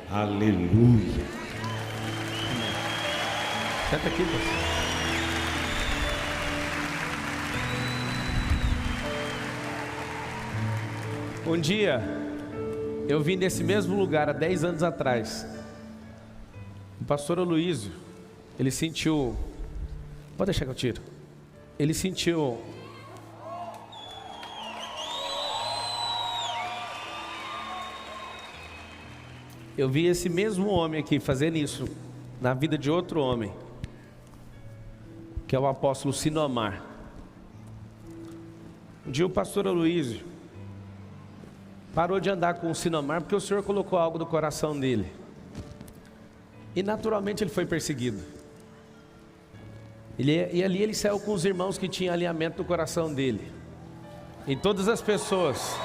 Aleluia. Senta aqui, pastor. Um dia, eu vim desse mesmo lugar há 10 anos atrás. O pastor Aloísio, ele sentiu... Pode deixar que eu tiro. Ele sentiu... Eu vi esse mesmo homem aqui fazendo isso na vida de outro homem, que é o apóstolo Sinomar. Um dia o pastor Aloísio parou de andar com o Sinomar porque o Senhor colocou algo no coração dele. E naturalmente ele foi perseguido. E ali ele saiu com os irmãos que tinham alinhamento no coração dele. E todas as pessoas...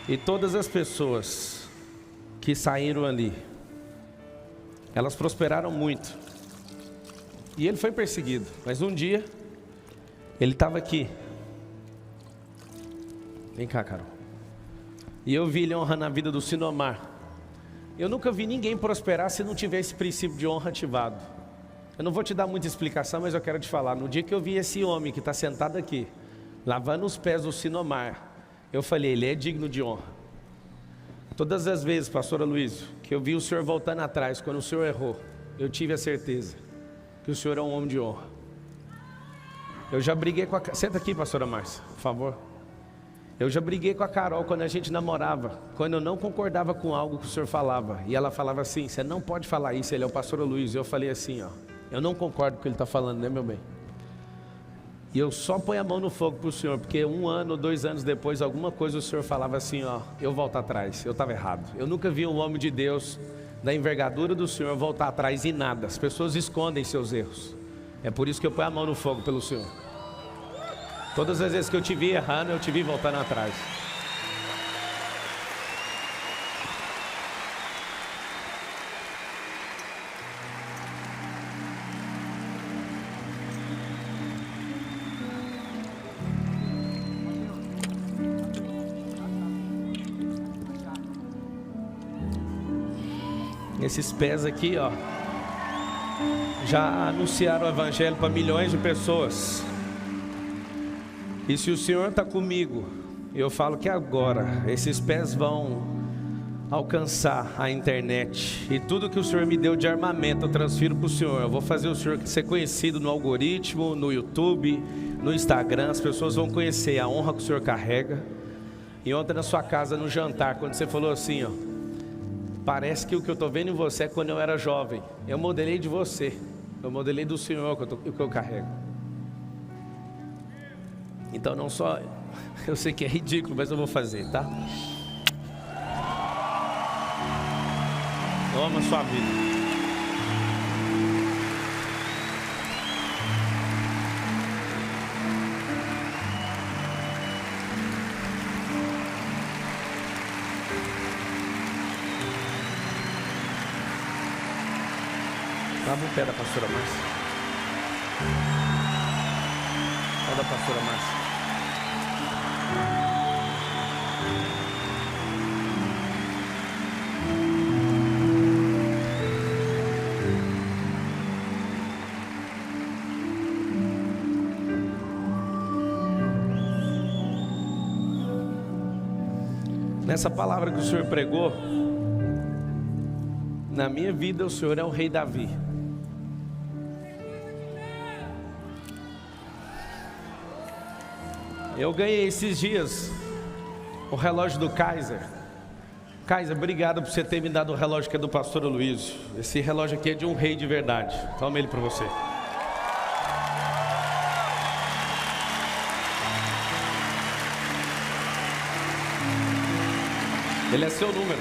E todas as pessoas que saíram ali, elas prosperaram muito. E ele foi perseguido. Mas um dia, ele estava aqui. Vem cá, Carol. E eu vi ele honrando a vida do Sinomar. Eu nunca vi ninguém prosperar se não tiver esse princípio de honra ativado. Eu não vou te dar muita explicação, mas eu quero te falar. No dia que eu vi esse homem que está sentado aqui, lavando os pés do Sinomar, eu falei, ele é digno de honra. Todas as vezes, pastor Aloísio, que eu vi o senhor voltando atrás, quando o senhor errou, eu tive a certeza que o senhor é um homem de honra. Eu já briguei com a... Senta aqui, pastora Márcia, por favor. Eu já briguei com a Carol quando a gente namorava, quando eu não concordava com algo que o senhor falava. E ela falava assim, você não pode falar isso, ele é o pastor Aloísio. Eu falei assim, ó, eu não concordo com o que ele está falando, né, meu bem? E eu só ponho a mão no fogo para o Senhor, porque 1 ano, 2 anos depois, alguma coisa o Senhor falava assim, ó, eu volto atrás, eu estava errado. Eu nunca vi um homem de Deus, da envergadura do Senhor, voltar atrás em nada. As pessoas escondem seus erros. É por isso que eu ponho a mão no fogo pelo Senhor. Todas as vezes que eu te vi errando, eu te vi voltando atrás. Esses pés aqui, ó, já anunciaram o evangelho para milhões de pessoas. E se o Senhor está comigo, eu falo que agora esses pés vão alcançar a internet. E tudo que o Senhor me deu de armamento eu transfiro para o Senhor. Eu vou fazer o Senhor ser conhecido no algoritmo, no YouTube, no Instagram. As pessoas vão conhecer a honra que o Senhor carrega. E ontem na sua casa, no jantar, quando você falou assim, ó, parece que o que eu estou vendo em você é quando eu era jovem. Eu modelei de você. Eu modelei do Senhor o que eu carrego. Então não só... Eu sei que é ridículo, mas eu vou fazer, tá? Eu amo a sua vida. Lava o pé da pastora Márcia. Pé da pastora Márcia. Nessa palavra que o Senhor pregou, na minha vida o Senhor é o rei Davi. Eu ganhei esses dias o relógio do Kaiser. Kaiser, obrigado por você ter me dado o relógio que é do pastor Luiz. Esse relógio aqui é de um rei de verdade. Toma ele para você. Ele é seu número.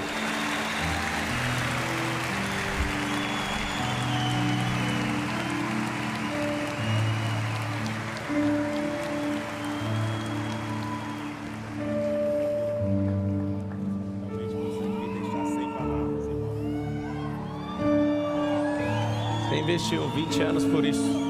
Você investiu 20 anos por isso.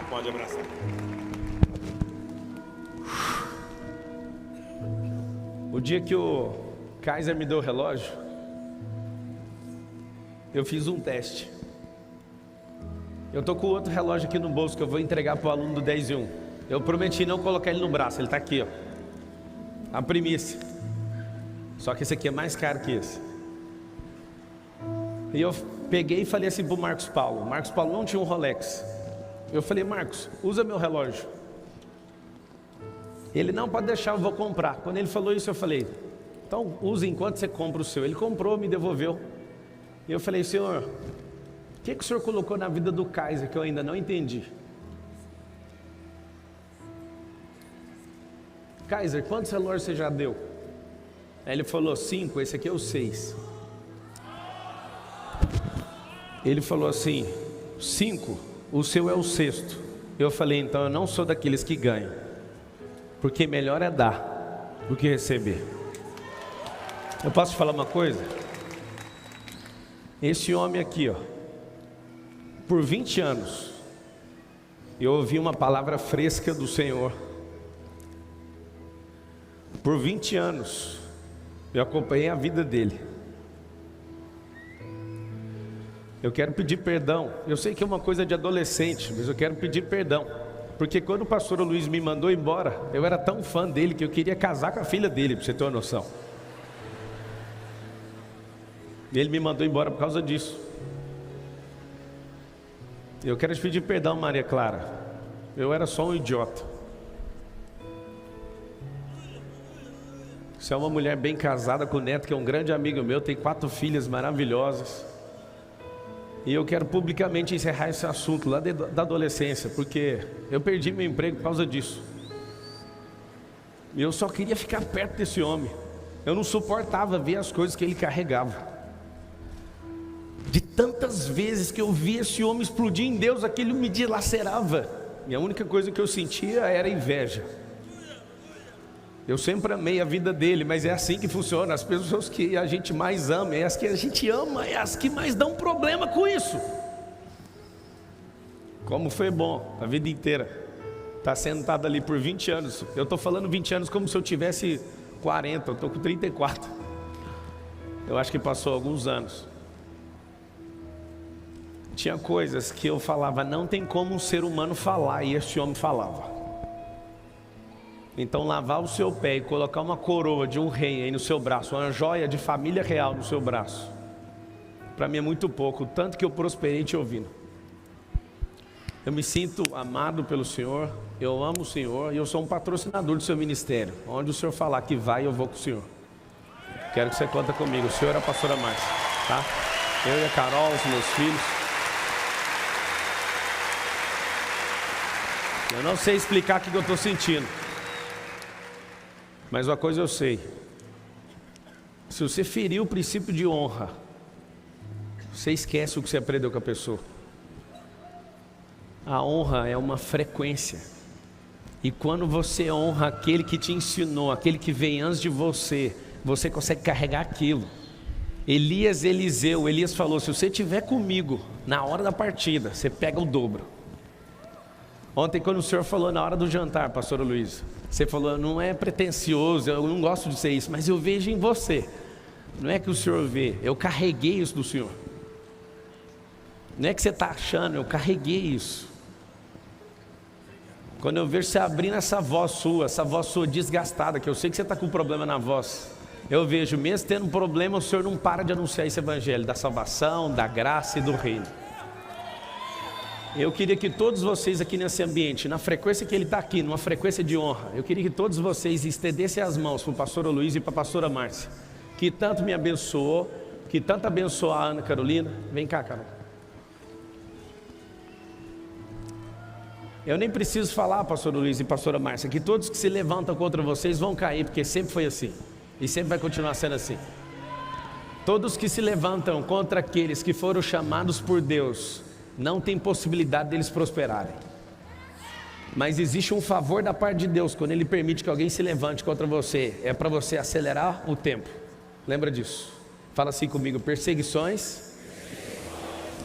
Pode abraçar. O dia que o Kaiser me deu o relógio, eu fiz um teste. Eu tô com outro relógio aqui no bolso que eu vou entregar para o aluno do 10 e 1. Eu prometi não colocar ele no braço, ele está aqui, ó. A primícia. Só que esse aqui é mais caro que esse. E eu peguei e falei assim pro Marcos Paulo. Marcos Paulo não tinha um Rolex. Eu falei, Marcos, usa meu relógio. Ele, não, pode deixar, eu vou comprar. Quando ele falou isso, eu falei, então use enquanto você compra o seu. Ele comprou, me devolveu. E eu falei, Senhor, o que o Senhor colocou na vida do Kaiser que eu ainda não entendi? Kaiser, quantos relógios você já deu? Aí ele falou, 5, esse aqui é o 6. Ele falou assim, 5, o seu é o 6º. Eu falei, então eu não sou daqueles que ganham, porque melhor é dar do que receber. Eu posso te falar uma coisa? Esse homem aqui, ó, por 20 anos, eu ouvi uma palavra fresca do Senhor. Por 20 anos, eu acompanhei a vida dele. Eu quero pedir perdão. Eu sei que é uma coisa de adolescente, mas eu quero pedir perdão. Porque quando o pastor Luiz me mandou embora, eu era tão fã dele que eu queria casar com a filha dele, para você ter uma noção. E ele me mandou embora por causa disso. Eu quero te pedir perdão, Maria Clara. Eu era só um idiota. Você é uma mulher bem casada com o neto, que é um grande amigo meu, tem 4 filhas maravilhosas. E eu quero publicamente encerrar esse assunto lá da adolescência, porque eu perdi meu emprego por causa disso. E eu só queria ficar perto desse homem. Eu não suportava ver as coisas que ele carregava. De tantas vezes que eu via esse homem explodir em Deus, aquilo me dilacerava. E a única coisa que eu sentia era inveja. Eu sempre amei a vida dele, mas é assim que funciona. As pessoas que a gente mais ama, é as que a gente ama, é as que mais dão problema com isso. Como foi bom a vida inteira estar sentado ali por 20 anos. Eu estou falando 20 anos como se eu tivesse 40, eu estou com 34. Eu acho que passou alguns anos. Tinha coisas que eu falava, não tem como um ser humano falar, e este homem falava. Então lavar o seu pé e colocar uma coroa de um rei aí no seu braço, uma joia de família real no seu braço, para mim é muito pouco, tanto que eu prosperei te ouvindo. Eu me sinto amado pelo Senhor, eu amo o Senhor, e eu sou um patrocinador do seu ministério. Onde o Senhor falar que vai, eu vou com o Senhor. Quero que você conta comigo. O Senhor é a pastora Márcia, tá? Eu e a Carol, os meus filhos. Eu não sei explicar o que eu estou sentindo, mas uma coisa eu sei: se você ferir o princípio de honra, você esquece o que você aprendeu com a pessoa. A honra é uma frequência, e quando você honra aquele que te ensinou, aquele que veio antes de você, você consegue carregar aquilo. Elias falou: se você estiver comigo na hora da partida, você pega o dobro. Ontem, quando o senhor falou na hora do jantar, pastor Luiz, você falou, não é pretensioso, eu não gosto de ser isso, mas eu vejo em você. Não é que o senhor vê, eu carreguei isso do senhor. Não é que você está achando, eu carreguei isso. Quando eu vejo você abrindo essa voz sua desgastada, que eu sei que você está com problema na voz, eu vejo, mesmo tendo um problema, o senhor não para de anunciar esse evangelho da salvação, da graça e do reino. Eu queria que todos vocês aqui nesse ambiente, na frequência que ele está aqui, numa frequência de honra, eu queria que todos vocês estendessem as mãos para o pastor Luiz e para a pastora Márcia, que tanto me abençoou, que tanto abençoou a Ana Carolina. Vem cá, Carol. Eu nem preciso falar, pastor Luiz e pastora Márcia, que todos que se levantam contra vocês vão cair, porque sempre foi assim, e sempre vai continuar sendo assim. Todos que se levantam contra aqueles que foram chamados por Deus, não tem possibilidade deles prosperarem. Mas existe um favor da parte de Deus quando Ele permite que alguém se levante contra você. É para você acelerar o tempo. Lembra disso? Fala assim comigo: perseguições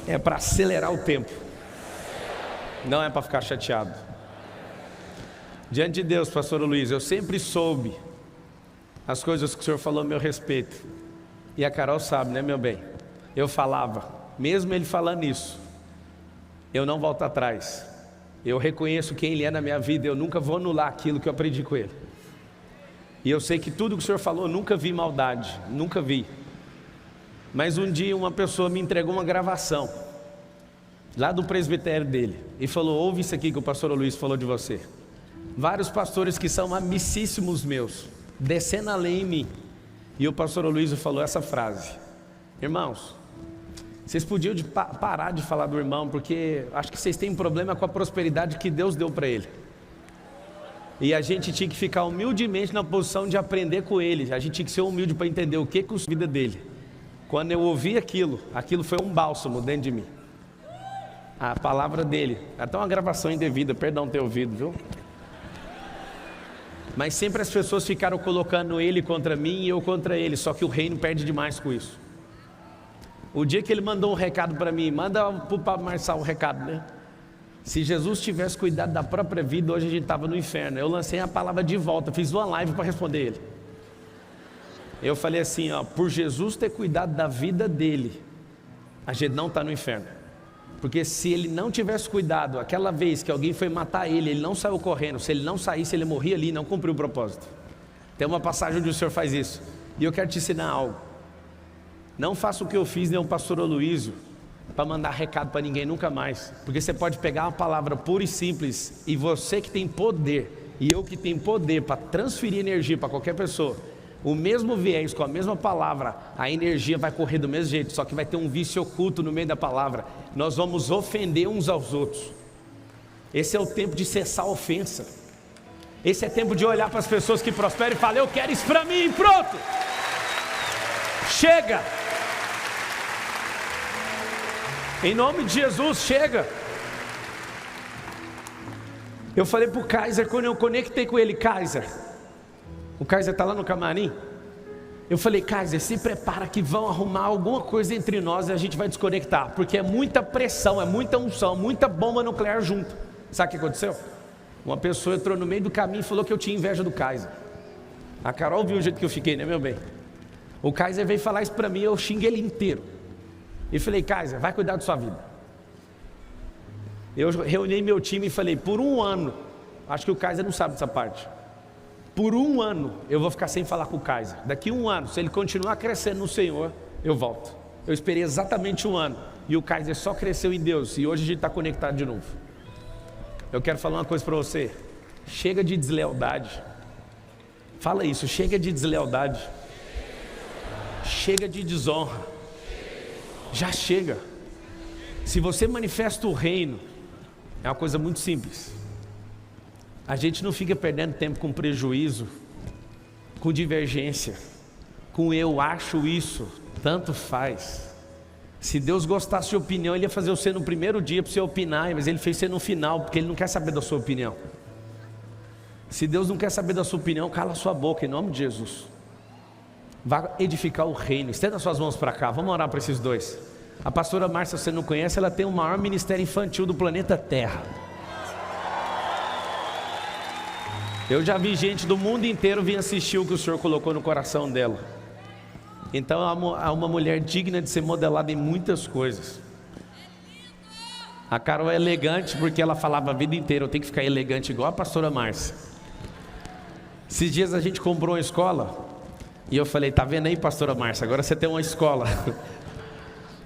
é para acelerar o tempo, não é para ficar chateado. Diante de Deus, pastor Luiz, eu sempre soube as coisas que o senhor falou a meu respeito. E a Carol sabe, né, meu bem? Eu falava, mesmo ele falando isso, eu não volto atrás. Eu reconheço quem Ele é na minha vida. Eu nunca vou anular aquilo que eu aprendi com Ele. E eu sei que tudo que o Senhor falou, eu nunca vi maldade, nunca vi. Mas um dia uma pessoa me entregou uma gravação lá do presbitério dele e falou: ouve isso aqui que o pastor Luiz falou de você. Vários pastores que são amicíssimos meus descendo a lei em mim, e o pastor Luiz falou essa frase: irmãos, vocês podiam parar de falar do irmão, porque acho que vocês têm um problema com a prosperidade que Deus deu para ele. E a gente tinha que ficar humildemente na posição de aprender com ele. A gente tinha que ser humilde para entender o que é a vida dele. Quando eu ouvi aquilo foi um bálsamo dentro de mim. A palavra dele, até uma gravação indevida, perdão ter ouvido, viu? Mas sempre as pessoas ficaram colocando ele contra mim e eu contra ele, só que o reino perde demais com isso. O dia que ele mandou um recado para mim, manda para o Pablo Marçal o recado, né? Se Jesus tivesse cuidado da própria vida, hoje a gente estava no inferno. Eu lancei a palavra de volta, fiz uma live para responder ele. Eu falei assim, ó, por Jesus ter cuidado da vida dele, a gente não está no inferno. Porque se ele não tivesse cuidado, aquela vez que alguém foi matar ele, ele não saiu correndo. Se ele não saísse, ele morria ali e não cumpriu o propósito. Tem uma passagem onde o Senhor faz isso. E eu quero te ensinar algo. Não faça o que eu fiz, nem o pastor Aloísio, para mandar recado para ninguém nunca mais. Porque você pode pegar uma palavra pura e simples, e você que tem poder, e eu que tenho poder para transferir energia para qualquer pessoa, o mesmo viés, com a mesma palavra, a energia vai correr do mesmo jeito, só que vai ter um vício oculto no meio da palavra. Nós vamos ofender uns aos outros. Esse é o tempo de cessar a ofensa. Esse é tempo de olhar para as pessoas que prosperam e falar, eu quero isso para mim, pronto. Chega. Em nome de Jesus, chega. Eu falei para o Kaiser, quando eu conectei com ele, Kaiser, o Kaiser está lá no camarim. Eu falei, Kaiser, se prepara que vão arrumar alguma coisa entre nós e a gente vai desconectar, porque é muita pressão, é muita unção, muita bomba nuclear junto. Sabe o que aconteceu? Uma pessoa entrou no meio do caminho e falou que eu tinha inveja do Kaiser. A Carol viu o jeito que eu fiquei, né, meu bem? O Kaiser veio falar isso para mim, eu xinguei ele inteiro. E falei, Kaiser, vai cuidar da sua vida. Eu reuni meu time e falei, por um ano, acho que o Kaiser não sabe dessa parte. Por um ano eu vou ficar sem falar com o Kaiser. Daqui um ano, se ele continuar crescendo no Senhor, eu volto. Eu esperei exatamente um ano. E o Kaiser só cresceu em Deus. E hoje a gente está conectado de novo. Eu quero falar uma coisa para você. Chega de deslealdade. Fala isso, chega de deslealdade. Chega de desonra. Já chega. Se você manifesta o reino, é uma coisa muito simples. A gente não fica perdendo tempo com prejuízo, com divergência, com eu acho isso, tanto faz. Se Deus gostasse de opinião, Ele ia fazer você no primeiro dia para você opinar, mas Ele fez você no final, porque Ele não quer saber da sua opinião. Se Deus não quer saber da sua opinião, cala a sua boca, em nome de Jesus. Vá edificar o reino. Estenda suas mãos para cá, vamos orar para esses dois. A pastora Márcia, você não conhece, ela tem o maior ministério infantil do planeta Terra. Eu já vi gente do mundo inteiro vir assistir o que o Senhor colocou no coração dela. Então há uma mulher digna de ser modelada em muitas coisas. A Carol é elegante porque ela falava a vida inteira, eu tenho que ficar elegante igual a pastora Márcia. Esses dias a gente comprou uma escola e eu falei, tá vendo aí, pastora Márcia, agora você tem uma escola.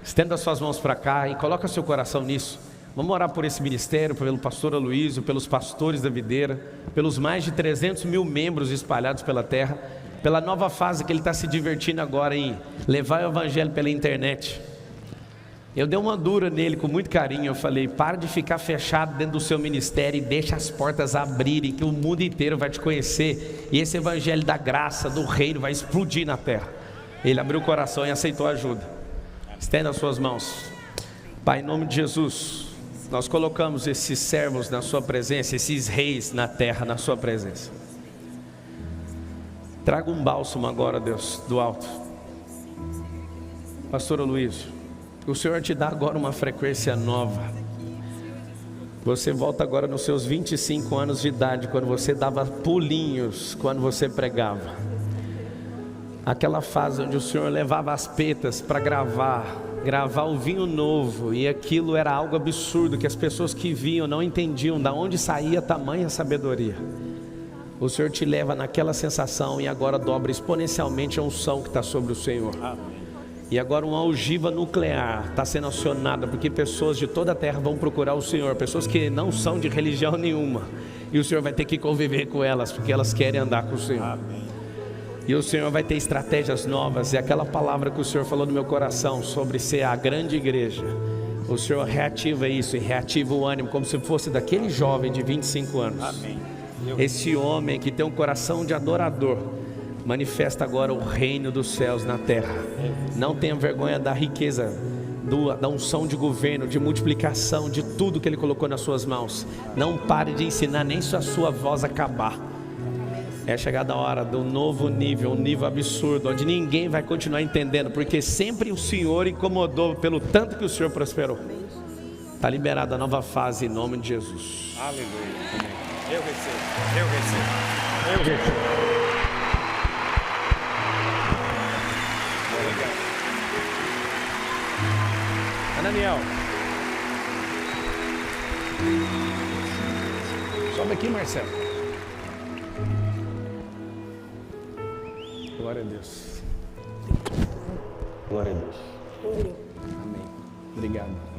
Estenda suas mãos para cá e coloca seu coração nisso. Vamos orar por esse ministério, pelo pastor Aloísio, pelos pastores da videira, pelos mais de 300 mil membros espalhados pela terra, pela nova fase que ele está se divertindo agora em levar o evangelho pela internet. Eu dei uma dura nele com muito carinho, eu falei, para de ficar fechado dentro do seu ministério e deixa as portas abrirem, que o mundo inteiro vai te conhecer, e esse evangelho da graça, do reino vai explodir na terra. Ele abriu o coração e aceitou a ajuda. Estenda as suas mãos. Pai, em nome de Jesus, nós colocamos esses servos na sua presença, esses reis na terra, na sua presença. Traga um bálsamo agora, Deus, do alto. Pastor Aloísio, o Senhor te dá agora uma frequência nova. Você volta agora nos seus 25 anos de idade, quando você dava pulinhos, quando você pregava. Aquela fase onde o Senhor levava as petas para gravar o vinho novo, e aquilo era algo absurdo, que as pessoas que viam não entendiam de onde saía tamanha sabedoria. O Senhor te leva naquela sensação e agora dobra exponencialmente a unção que está sobre o Senhor. E agora uma ogiva nuclear está sendo acionada, porque pessoas de toda a terra vão procurar o Senhor, pessoas que não são de religião nenhuma, e o Senhor vai ter que conviver com elas, porque elas querem andar com o Senhor. Amém. E o Senhor vai ter estratégias novas. E aquela palavra que o Senhor falou no meu coração sobre ser a grande igreja, o Senhor reativa isso e reativa o ânimo, como se fosse daquele jovem de 25 anos. Amém. Esse homem que tem um coração de adorador manifesta agora o reino dos céus na terra. Não tenha vergonha da riqueza, da unção de governo, de multiplicação, de tudo que Ele colocou nas suas mãos. Não pare de ensinar, nem se a sua voz acabar. É chegada a hora do novo nível, um nível absurdo, onde ninguém vai continuar entendendo, porque sempre o Senhor incomodou pelo tanto que o Senhor prosperou. Está liberada a nova fase em nome de Jesus. Aleluia. Amém. Eu recebo. Eu recebo. Eu recebo. Daniel, sobe aqui, Marcelo. Glória a Deus. Glória a Deus. Amém. Obrigado.